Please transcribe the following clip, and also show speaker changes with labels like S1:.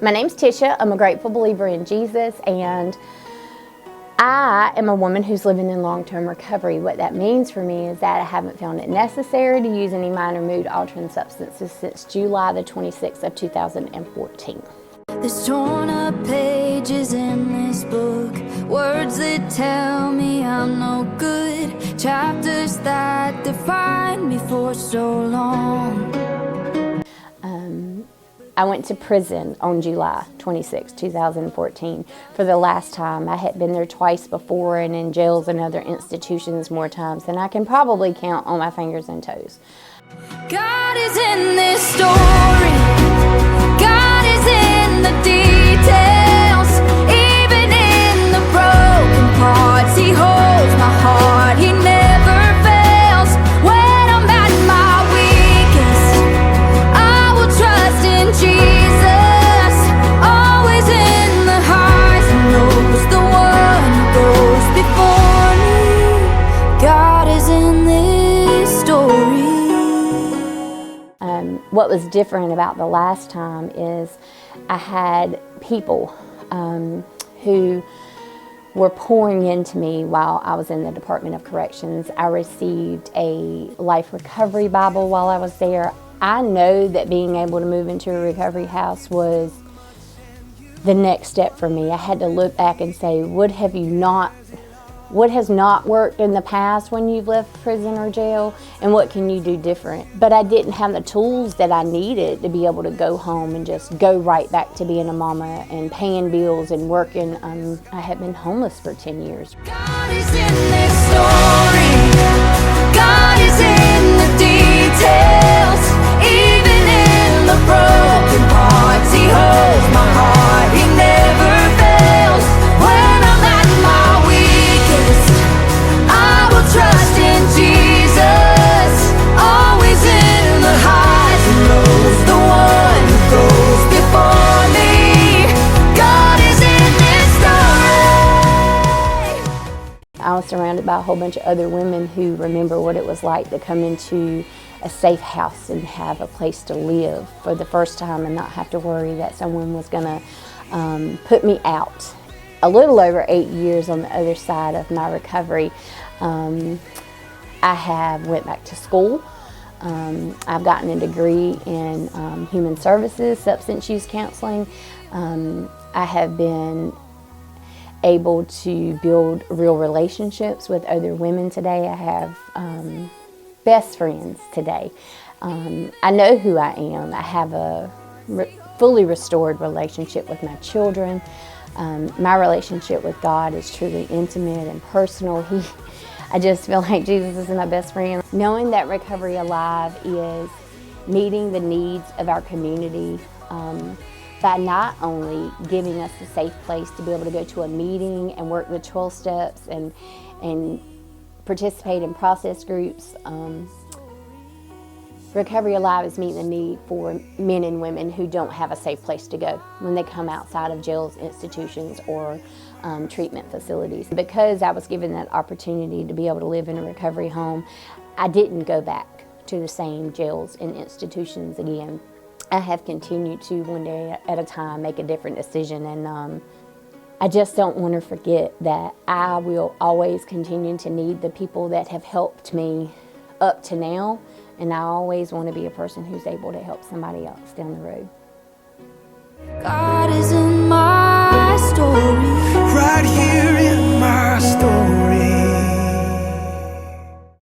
S1: My name's Tisha. I'm a grateful believer in Jesus, and I am a woman who's living in long-term recovery. What that means for me is that I haven't found it necessary to use any minor mood-altering substances since July the 26th of 2014.
S2: There's torn up pages in this book, words that tell me I'm no good, chapters that define me for so long.
S1: I went to prison on July 26, 2014 for the last time. I had been there twice before and in jails and other institutions more times than I can probably count on my fingers and toes.
S2: God is in this story. God is in the details. Even in the broken parts, He holds my heart. He never fails. When I'm at my weakest, I will trust in Jesus. Always in the highs, He knows the one who goes before me. God is in this story.
S1: What was different about the last time is I had people who were pouring into me while I was in the Department of Corrections. I received a Life Recovery Bible while I was there. I know that being able to move into a recovery house was the next step for me. I had to look back and say, what has not worked in the past when you've left prison or jail, and what can you do different? But I didn't have the tools that I needed to be able to go home and just go right back to being a mama and paying bills and working. I had been homeless for 10 years.
S2: God is in this story. God is in the details. Even in the broken parts, He holds my heart. He never fails. When I'm at my weakest, I will trust in Jesus. Always in the highs, He knows the one who goes before me. God is in this story.
S1: I was surrounded by a whole bunch of other women who remember what it was like to come into a safe house and have a place to live for the first time and not have to worry that someone was going to put me out. A little over 8 years on the other side of my recovery, I have went back to school. I've gotten a degree in human services, substance use counseling. I have been able to build real relationships with other women today. I have best friends today. I know who I am. I have a fully restored relationship with my children. My relationship with God is truly intimate and personal. I just feel like Jesus is my best friend. Knowing that Recovery Alive is meeting the needs of our community by not only giving us a safe place to be able to go to a meeting and work the 12 steps and participate in process groups. Recovery Alive is meeting the need for men and women who don't have a safe place to go when they come outside of jails, institutions, or treatment facilities. Because I was given that opportunity to be able to live in a recovery home, I didn't go back to the same jails and institutions again. I have continued to, one day at a time, make a different decision, and I just don't want to forget that I will always continue to need the people that have helped me up to now, and I always want to be a person who's able to help somebody else down the road.
S2: God